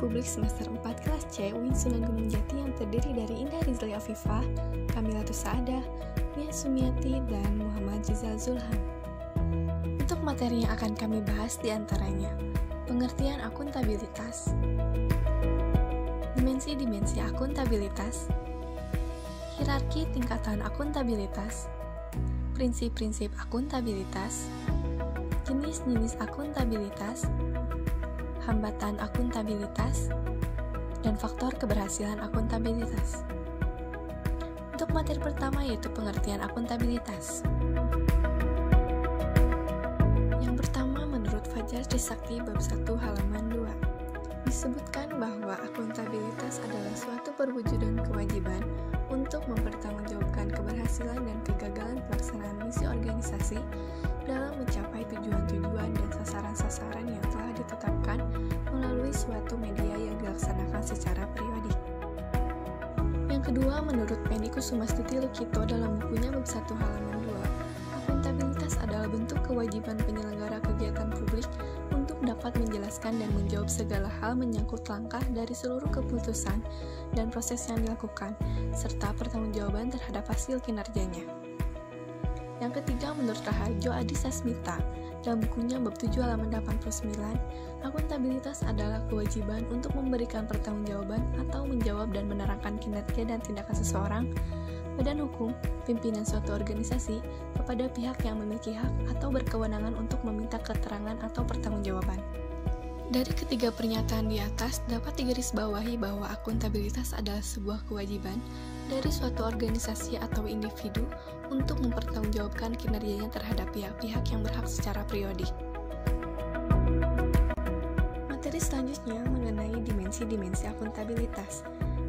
Publik semester 4 kelas C UIN Sunan Gunung Jati yang terdiri dari Indah Rizli Afifah, Kamila Tusaadah, Nia Sumiati, dan Muhammad Rizal Zulham. Untuk materi yang akan kami bahas diantaranya pengertian akuntabilitas, dimensi-dimensi akuntabilitas, hierarki tingkatan akuntabilitas, prinsip-prinsip akuntabilitas, jenis-jenis akuntabilitas, hambatan akuntabilitas, dan faktor keberhasilan akuntabilitas. Untuk materi pertama yaitu pengertian akuntabilitas. Yang pertama menurut Fajar Trisakti bab 1 halaman 2. Disebutkan bahwa akuntabilitas adalah suatu perwujudan kewajiban untuk mempertanggungjawabkan keberhasilan dan kegagalan pelaksanaan misi organisasi dalam mencapai tujuan-tujuan dan sasaran-sasaran yang telah ditetapkan melalui suatu media yang dilaksanakan secara periodik. Yang kedua, menurut Penny Kusumastuti Lukito dalam bukunya bab 1 halaman 2, akuntabilitas adalah bentuk kewajiban penyelenggara kegiatan publik untuk dapat menjelaskan dan menjawab segala hal menyangkut langkah dari seluruh keputusan dan proses yang dilakukan, serta pertanggungjawaban terhadap hasil kinerjanya. Yang ketiga, menurut Raharjo Adi Sasmita, dalam bukunya bab 7 halaman 89, akuntabilitas adalah kewajiban untuk memberikan pertanggungjawaban atau menjawab dan menerangkan kinerja dan tindakan seseorang, badan hukum, pimpinan suatu organisasi, kepada pihak yang memiliki hak atau berkewenangan untuk meminta keterangan atau pertanggungjawaban. Dari ketiga pernyataan di atas, dapat digarisbawahi bahwa akuntabilitas adalah sebuah kewajiban dari suatu organisasi atau individu untuk mempertanggungjawabkan kinerjanya terhadap pihak-pihak yang berhak secara periodik. Materi selanjutnya mengenai dimensi-dimensi akuntabilitas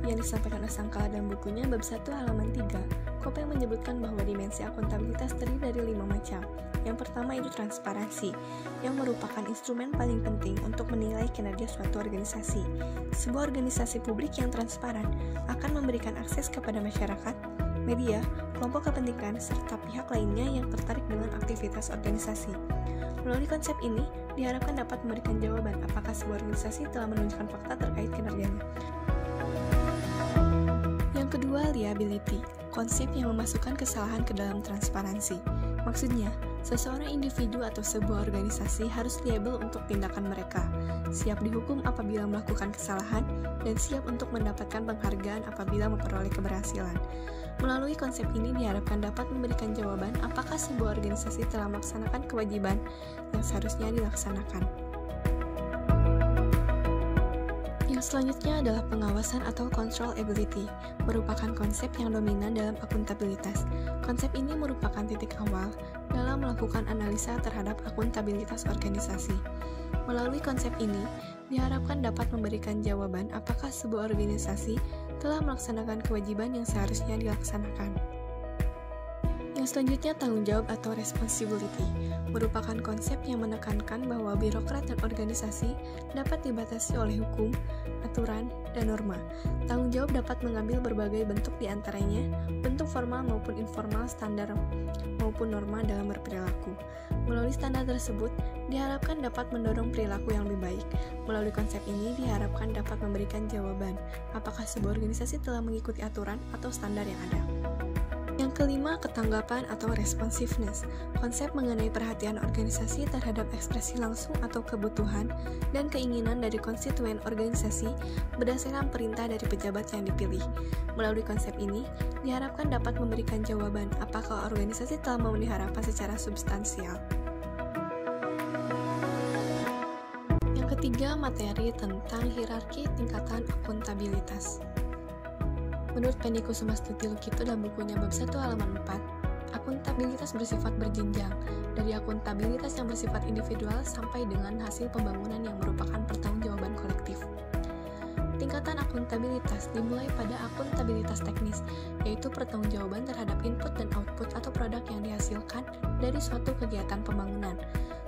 yang disampaikan Asangkala dalam bukunya bab 1 halaman 3. Kopeng menyebutkan bahwa dimensi akuntabilitas terdiri dari 5 macam. Yang pertama itu transparansi, yang merupakan instrumen paling penting untuk menilai kinerja suatu organisasi. Sebuah organisasi publik yang transparan akan memberikan akses kepada masyarakat, media, kelompok kepentingan, serta pihak lainnya yang tertarik dengan aktivitas organisasi. Melalui konsep ini, diharapkan dapat memberikan jawaban apakah sebuah organisasi telah menunjukkan fakta terkait kinerjanya. Yang kedua, liability, konsep yang memasukkan kesalahan ke dalam transparansi. Maksudnya, seseorang individu atau sebuah organisasi harus liable untuk tindakan mereka, siap dihukum apabila melakukan kesalahan, dan siap untuk mendapatkan penghargaan apabila memperoleh keberhasilan. Melalui konsep ini diharapkan dapat memberikan jawaban apakah sebuah organisasi telah melaksanakan kewajiban yang seharusnya dilaksanakan. Yang selanjutnya adalah pengawasan atau controllability, merupakan konsep yang dominan dalam akuntabilitas. Konsep ini merupakan titik awal dalam melakukan analisa terhadap akuntabilitas organisasi. Melalui konsep ini, diharapkan dapat memberikan jawaban apakah sebuah organisasi telah melaksanakan kewajiban yang seharusnya dilaksanakan. Yang selanjutnya, tanggung jawab atau responsibility, merupakan konsep yang menekankan bahwa birokrat dan organisasi dapat dibatasi oleh hukum, aturan, dan norma. Tanggung jawab dapat mengambil berbagai bentuk diantaranya, bentuk formal maupun informal, standar maupun norma dalam berperilaku. Melalui standar tersebut, diharapkan dapat mendorong perilaku yang lebih baik. Melalui konsep ini, diharapkan dapat memberikan jawaban apakah sebuah organisasi telah mengikuti aturan atau standar yang ada. Yang kelima, ketanggapan atau responsiveness, konsep mengenai perhatian organisasi terhadap ekspresi langsung atau kebutuhan dan keinginan dari konstituen organisasi berdasarkan perintah dari pejabat yang dipilih. Melalui konsep ini, diharapkan dapat memberikan jawaban apakah organisasi telah memenuhi harapan secara substansial. Yang ketiga, materi tentang hierarki tingkatan akuntabilitas. Menurut Penny Kusumastuti Lukito dalam bukunya bab 1 halaman 4, akuntabilitas bersifat berjenjang, dari akuntabilitas yang bersifat individual sampai dengan hasil pembangunan yang merupakan pertanggungjawaban kolektif. Tingkatan akuntabilitas dimulai pada akuntabilitas teknis, yaitu pertanggungjawaban terhadap input dan output atau produk yang dihasilkan dari suatu kegiatan pembangunan.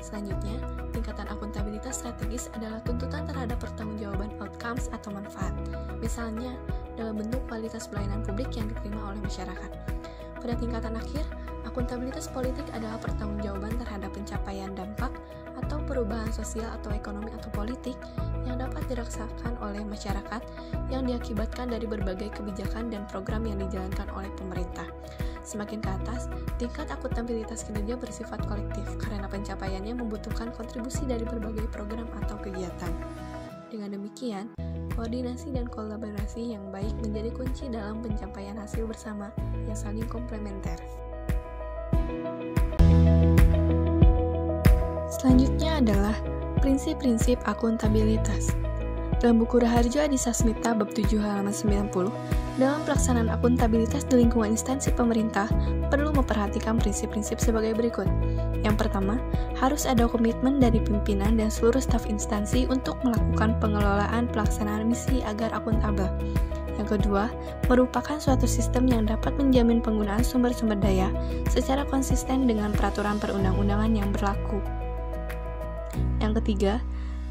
Selanjutnya, tingkatan akuntabilitas strategis adalah tuntutan terhadap pertanggungjawaban outcomes atau manfaat, misalnya dalam bentuk kualitas pelayanan publik yang diterima oleh masyarakat. Pada tingkatan akhir, Akuntabilitas politik adalah pertanggungjawaban terhadap pencapaian dampak atau perubahan sosial atau ekonomi atau politik yang dapat dirasakan oleh masyarakat yang diakibatkan dari berbagai kebijakan dan program yang dijalankan oleh pemerintah. Semakin ke atas, tingkat akuntabilitas kinerja bersifat kolektif karena pencapaiannya membutuhkan kontribusi dari berbagai program atau kegiatan. Dengan demikian, koordinasi dan kolaborasi yang baik menjadi kunci dalam pencapaian hasil bersama yang saling komplementer. Selanjutnya adalah prinsip-prinsip akuntabilitas. Dalam buku Raharjo Adisasmita bab 7 halaman 90, dalam pelaksanaan akuntabilitas di lingkungan instansi pemerintah perlu memperhatikan prinsip-prinsip sebagai berikut. Yang pertama, harus ada komitmen dari pimpinan dan seluruh staf instansi untuk melakukan pengelolaan pelaksanaan misi agar akuntabel. Yang kedua, merupakan suatu sistem yang dapat menjamin penggunaan sumber-sumber daya secara konsisten dengan peraturan perundang-undangan yang berlaku. Yang ketiga,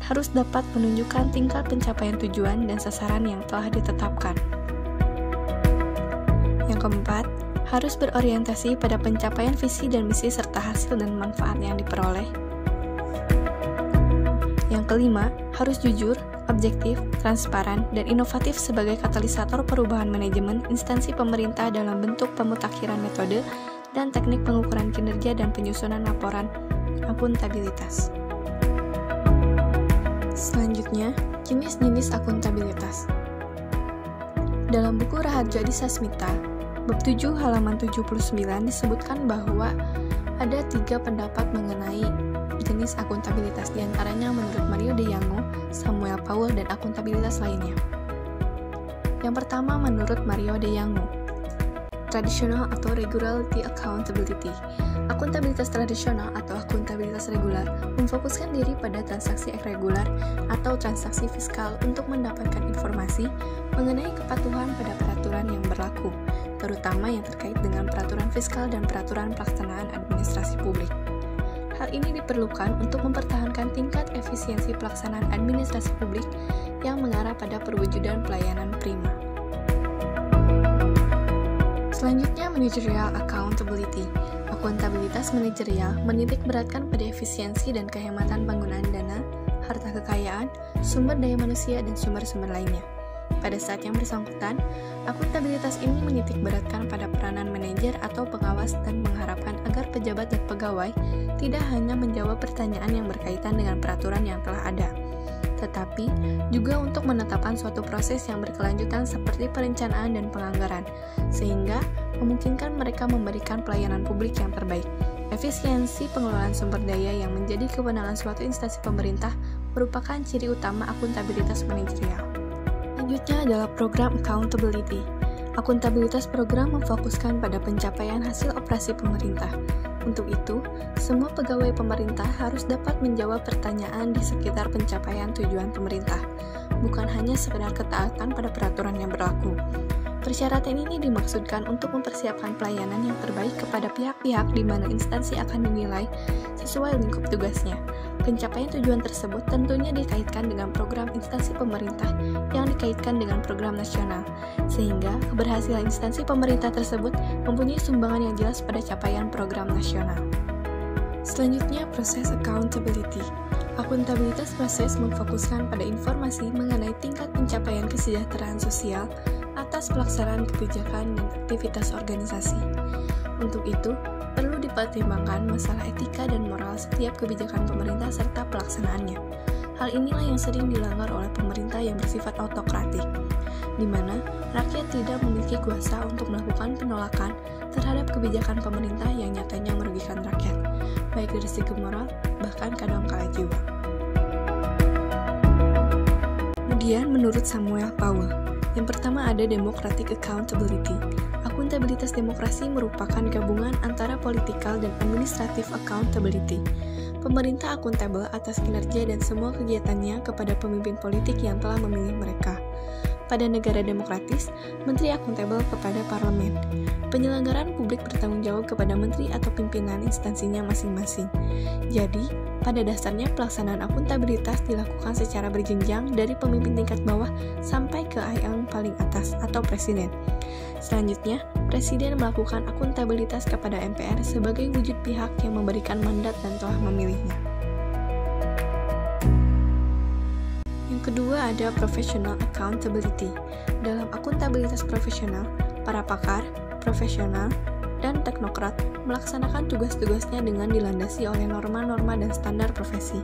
harus dapat menunjukkan tingkat pencapaian tujuan dan sasaran yang telah ditetapkan. Yang keempat, harus berorientasi pada pencapaian visi dan misi serta hasil dan manfaat yang diperoleh. Yang kelima, harus jujur, objektif, transparan, dan inovatif sebagai katalisator perubahan manajemen instansi pemerintah dalam bentuk pemutakhiran metode dan teknik pengukuran kinerja dan penyusunan laporan akuntabilitas. Selanjutnya, jenis-jenis akuntabilitas. Dalam buku Raharjo Adisasmita, bab 7 halaman 79 disebutkan bahwa ada 3 pendapat mengenai jenis akuntabilitas, diantaranya menurut Mario De Yango, Samuel Paul, dan akuntabilitas lainnya. Yang pertama menurut Mario De Yango, tradisional atau regularity accountability. Akuntabilitas tradisional atau akuntabilitas regular memfokuskan diri pada transaksi irregular atau transaksi fiskal untuk mendapatkan informasi mengenai kepatuhan pada peraturan yang berlaku, terutama yang terkait dengan peraturan fiskal dan peraturan pelaksanaan administrasi publik. Hal ini diperlukan untuk mempertahankan tingkat efisiensi pelaksanaan administrasi publik yang mengarah pada perwujudan pelayanan prima. Selanjutnya, managerial accountability. Akuntabilitas manajerial menitik beratkan pada efisiensi dan kehematan penggunaan dana, harta kekayaan, sumber daya manusia, dan sumber-sumber lainnya. Pada saat yang bersangkutan, akuntabilitas ini menitik beratkan pada peranan manajer atau pengawas dan mengharapkan agar pejabat dan pegawai tidak hanya menjawab pertanyaan yang berkaitan dengan peraturan yang telah ada, tetapi juga untuk menetapkan suatu proses yang berkelanjutan seperti perencanaan dan penganggaran, sehingga memungkinkan mereka memberikan pelayanan publik yang terbaik. Efisiensi pengelolaan sumber daya yang menjadi kewenangan suatu instansi pemerintah merupakan ciri utama akuntabilitas manajerial. Selanjutnya adalah program accountability. Akuntabilitas program memfokuskan pada pencapaian hasil operasi pemerintah. Untuk itu, semua pegawai pemerintah harus dapat menjawab pertanyaan di sekitar pencapaian tujuan pemerintah, bukan hanya sekedar ketaatan pada peraturan yang berlaku. Persyaratan ini dimaksudkan untuk mempersiapkan pelayanan yang terbaik kepada pihak-pihak di mana instansi akan dinilai sesuai lingkup tugasnya. Pencapaian tujuan tersebut tentunya dikaitkan dengan program instansi pemerintah yang dikaitkan dengan program nasional, sehingga keberhasilan instansi pemerintah tersebut mempunyai sumbangan yang jelas pada capaian program nasional. Selanjutnya, proses accountability. Akuntabilitas proses memfokuskan pada informasi mengenai tingkat pencapaian kesejahteraan sosial atas pelaksanaan kebijakan dan aktivitas organisasi. Untuk itu, perlu dipertimbangkan masalah etika dan moral setiap kebijakan pemerintah serta pelaksanaannya. Hal inilah yang sering dilanggar oleh pemerintah yang bersifat autokratik, di mana rakyat tidak memiliki kuasa untuk melakukan penolakan terhadap kebijakan pemerintah yang nyatanya merugikan rakyat, baik dari segi moral, bahkan kadangkala jiwa. Kemudian menurut Samuel Paul, yang pertama ada democratic accountability. Akuntabilitas demokrasi merupakan gabungan antara political dan administrative accountability. Pemerintah akuntabel atas kinerja dan semua kegiatannya kepada pemimpin politik yang telah memilih mereka. Pada negara demokratis, menteri akuntabel kepada parlemen. Penyelenggaraan publik bertanggung jawab kepada menteri atau pimpinan instansinya masing-masing. Jadi, pada dasarnya pelaksanaan akuntabilitas dilakukan secara berjenjang dari pemimpin tingkat bawah sampai ke yang paling atas atau presiden. Selanjutnya, presiden melakukan akuntabilitas kepada MPR sebagai wujud pihak yang memberikan mandat dan telah memilihnya. Yang kedua ada professional accountability. Dalam akuntabilitas profesional, para pakar, profesional, dan teknokrat melaksanakan tugas-tugasnya dengan dilandasi oleh norma-norma dan standar profesi.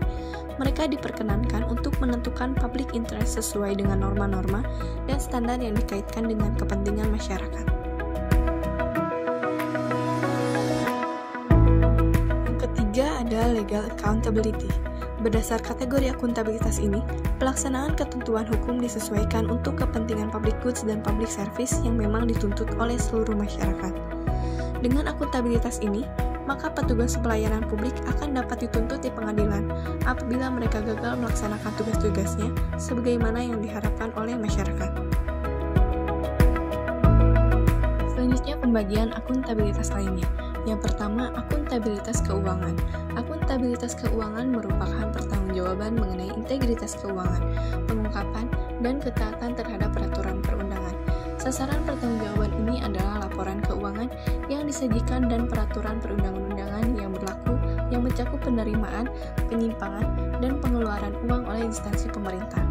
Mereka diperkenankan untuk menentukan public interest sesuai dengan norma-norma dan standar yang dikaitkan dengan kepentingan masyarakat. Yang ketiga ada legal accountability. Berdasar kategori akuntabilitas ini, pelaksanaan ketentuan hukum disesuaikan untuk kepentingan public goods dan public service yang memang dituntut oleh seluruh masyarakat. Dengan akuntabilitas ini, maka petugas pelayanan publik akan dapat dituntut di pengadilan apabila mereka gagal melaksanakan tugas-tugasnya sebagaimana yang diharapkan oleh masyarakat. Selanjutnya, pembagian akuntabilitas lainnya. Yang pertama, akuntabilitas keuangan. Akuntabilitas keuangan merupakan pertanggungjawaban mengenai integritas keuangan, pengungkapan, dan ketaatan terhadap peraturan perundangan. Sasaran pertanggungjawaban ini adalah laporan keuangan yang disajikan dan peraturan perundang-undangan yang berlaku yang mencakup penerimaan, penyimpangan, dan pengeluaran uang oleh instansi pemerintah.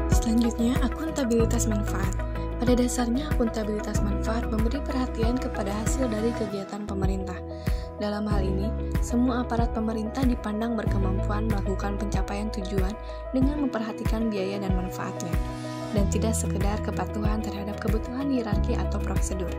Selanjutnya, akuntabilitas manfaat. Pada dasarnya, akuntabilitas manfaat memberi perhatian kepada hasil dari kegiatan pemerintah. Dalam hal ini, semua aparat pemerintah dipandang berkemampuan melakukan pencapaian tujuan dengan memperhatikan biaya dan manfaatnya, dan tidak sekedar kepatuhan terhadap kebutuhan hierarki atau prosedur.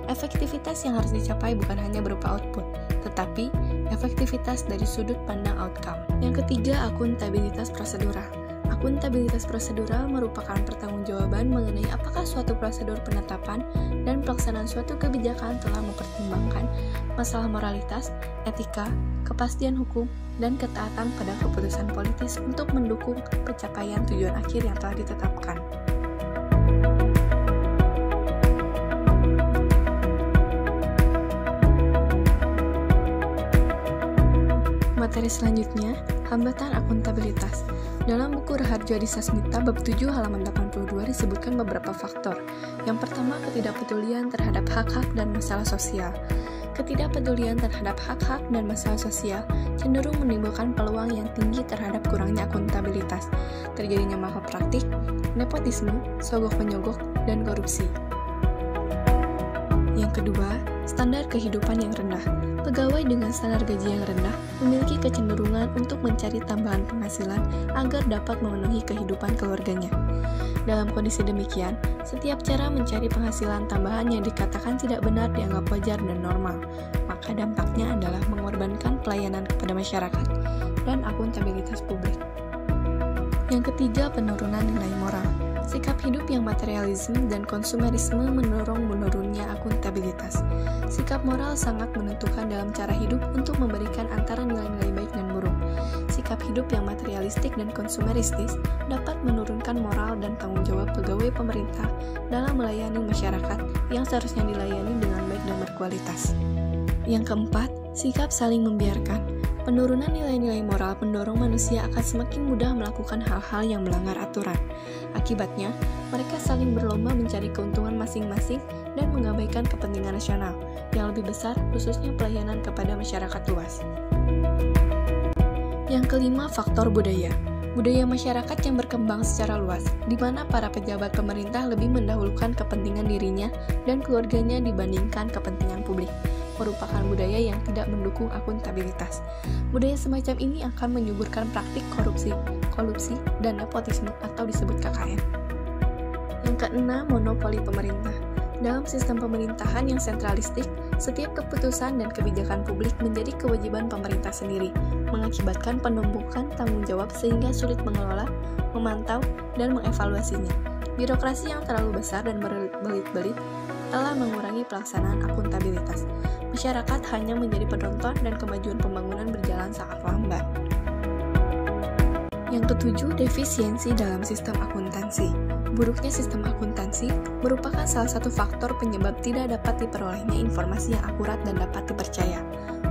Efektivitas yang harus dicapai bukan hanya berupa output, tetapi efektivitas dari sudut pandang outcome. Yang ketiga, akuntabilitas prosedural. Akuntabilitas prosedural merupakan pertanggungjawaban mengenai apakah suatu prosedur penetapan dan pelaksanaan suatu kebijakan telah mempertimbangkan masalah moralitas, etika, kepastian hukum, dan ketaatan pada keputusan politis untuk mendukung pencapaian tujuan akhir yang telah ditetapkan. Materi selanjutnya, hambatan akuntabilitas. Dalam buku Raharjo Adisasmita bab 7 halaman 82 disebutkan beberapa faktor. Yang pertama, ketidakpedulian terhadap hak-hak dan masalah sosial. Ketidakpedulian terhadap hak-hak dan masalah sosial cenderung menimbulkan peluang yang tinggi terhadap kurangnya akuntabilitas, terjadinya malpraktik, nepotisme, sogok-menyogok, dan korupsi. Yang kedua, standar kehidupan yang rendah. Pegawai dengan standar gaji yang rendah memiliki kecenderungan untuk mencari tambahan penghasilan agar dapat memenuhi kehidupan keluarganya. Dalam kondisi demikian, setiap cara mencari penghasilan tambahan yang dikatakan tidak benar dianggap wajar dan normal, maka dampaknya adalah mengorbankan pelayanan kepada masyarakat dan akuntabilitas publik. Yang ketiga, penurunan nilai moral. Sikap hidup yang materialisme dan konsumerisme mendorong menurunnya akuntabilitas. Sikap moral sangat menentukan dalam cara hidup untuk memberikan antara nilai-nilai baik dan buruk. Sikap hidup yang materialistik dan konsumeristis dapat menurunkan moral dan tanggung jawab pegawai pemerintah dalam melayani masyarakat yang seharusnya dilayani dengan baik dan berkualitas. Yang keempat, sikap saling membiarkan. Penurunan nilai-nilai moral mendorong manusia akan semakin mudah melakukan hal-hal yang melanggar aturan. Akibatnya, mereka saling berlomba mencari keuntungan masing-masing dan mengabaikan kepentingan nasional yang lebih besar, khususnya pelayanan kepada masyarakat luas. Yang kelima, faktor budaya. Budaya masyarakat yang berkembang secara luas, di mana para pejabat pemerintah lebih mendahulukan kepentingan dirinya dan keluarganya dibandingkan kepentingan publik, merupakan budaya yang tidak mendukung akuntabilitas. Budaya semacam ini akan menyuburkan praktik korupsi, kolusi, dan nepotisme atau disebut KKN. Yang keenam, monopoli pemerintah. Dalam sistem pemerintahan yang sentralistik, setiap keputusan dan kebijakan publik menjadi kewajiban pemerintah sendiri, mengakibatkan penumpukan tanggung jawab sehingga sulit mengelola, memantau, dan mengevaluasinya. Birokrasi yang terlalu besar dan berbelit-belit telah mengurangi pelaksanaan akuntabilitas. Masyarakat hanya menjadi penonton dan kemajuan pembangunan berjalan sangat lambat. Yang ketujuh, defisiensi dalam sistem akuntansi. Buruknya sistem akuntansi merupakan salah satu faktor penyebab tidak dapat diperolehnya informasi yang akurat dan dapat dipercaya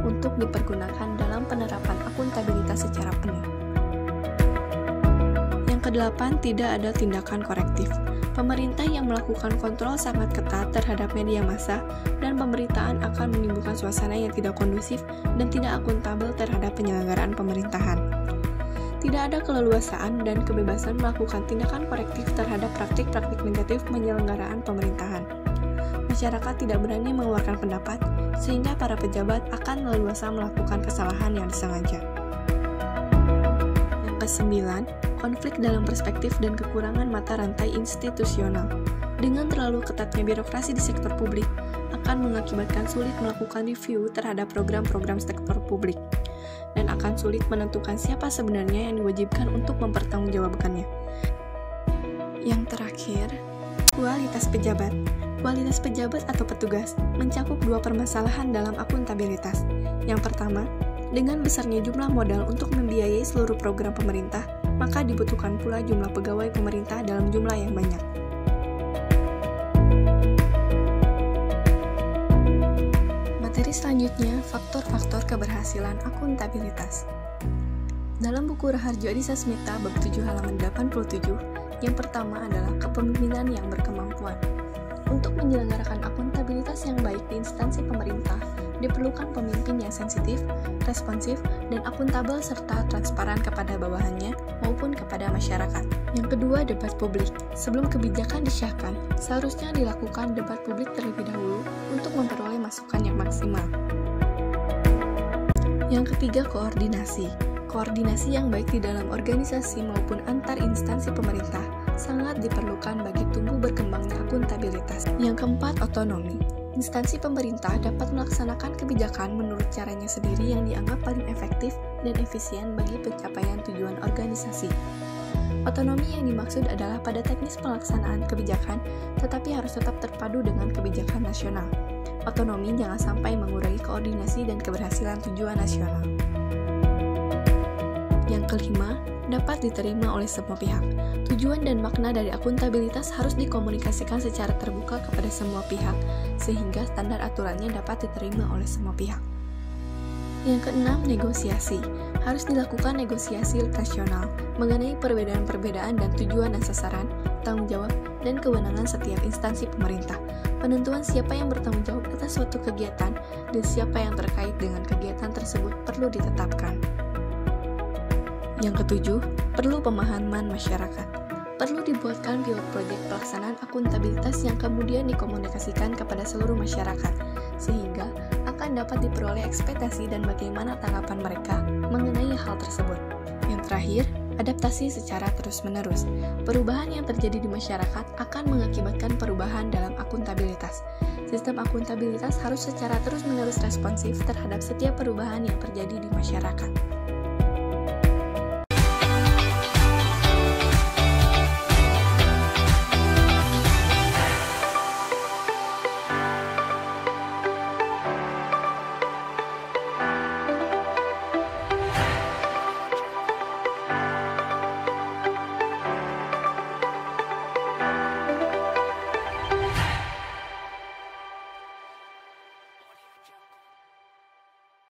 untuk dipergunakan dalam penerapan akuntabilitas secara penuh. Yang kedelapan, tidak ada tindakan korektif. Pemerintah yang melakukan kontrol sangat ketat terhadap media massa dan pemberitaan akan menimbulkan suasana yang tidak kondusif dan tidak akuntabel terhadap penyelenggaraan pemerintahan. Tidak ada keleluasaan dan kebebasan melakukan tindakan korektif terhadap praktik-praktik negatif penyelenggaraan pemerintahan. Masyarakat tidak berani mengeluarkan pendapat, sehingga para pejabat akan leluasa melakukan kesalahan yang disengaja. Yang kesembilan, konflik dalam perspektif dan kekurangan mata rantai institusional. Dengan terlalu ketatnya birokrasi di sektor publik, akan mengakibatkan sulit melakukan review terhadap program-program sektor publik, dan akan sulit menentukan siapa sebenarnya yang diwajibkan untuk mempertanggungjawabkannya. Yang terakhir, kualitas pejabat. Kualitas pejabat atau petugas mencakup dua permasalahan dalam akuntabilitas. Yang pertama, dengan besarnya jumlah modal untuk membiayai seluruh program pemerintah, maka dibutuhkan pula jumlah pegawai pemerintah dalam jumlah yang banyak. Materi selanjutnya, faktor-faktor keberhasilan akuntabilitas. Dalam buku Raharjo Adisasmita bab 7 halaman 87, yang pertama adalah kepemimpinan yang berkemampuan. Untuk menyelenggarakan akuntabilitas yang baik di instansi pemerintah, diperlukan pemimpin yang sensitif, responsif, dan akuntabel serta transparan kepada bawahannya maupun kepada masyarakat. Yang kedua, debat publik. Sebelum kebijakan disahkan, seharusnya dilakukan debat publik terlebih dahulu untuk memperoleh masukan yang maksimal. Yang ketiga, koordinasi. Koordinasi yang baik di dalam organisasi maupun antar instansi pemerintah sangat diperlukan bagi tumbuh berkembangnya akuntabilitas. Yang keempat, otonomi. Instansi pemerintah dapat melaksanakan kebijakan menurut caranya sendiri yang dianggap paling efektif dan efisien bagi pencapaian tujuan organisasi. Otonomi yang dimaksud adalah pada teknis pelaksanaan kebijakan, tetapi harus tetap terpadu dengan kebijakan nasional. Otonomi jangan sampai mengurangi koordinasi dan keberhasilan tujuan nasional. Yang kelima, dapat diterima oleh semua pihak. Tujuan dan makna dari akuntabilitas harus dikomunikasikan secara terbuka kepada semua pihak, sehingga standar aturannya dapat diterima oleh semua pihak. Yang keenam, negosiasi. Harus dilakukan negosiasi rasional mengenai perbedaan-perbedaan dan tujuan dan sasaran, tanggung jawab, dan kewenangan setiap instansi pemerintah. Penentuan siapa yang bertanggung jawab atas suatu kegiatan dan siapa yang terkait dengan kegiatan tersebut perlu ditetapkan. Yang ketujuh, perlu pemahaman masyarakat. Perlu dibuatkan pilot proyek pelaksanaan akuntabilitas yang kemudian dikomunikasikan kepada seluruh masyarakat, sehingga akan dapat diperoleh ekspektasi dan bagaimana tanggapan mereka mengenai hal tersebut. Yang terakhir, adaptasi secara terus-menerus. Perubahan yang terjadi di masyarakat akan mengakibatkan perubahan dalam akuntabilitas. Sistem akuntabilitas harus secara terus-menerus responsif terhadap setiap perubahan yang terjadi di masyarakat.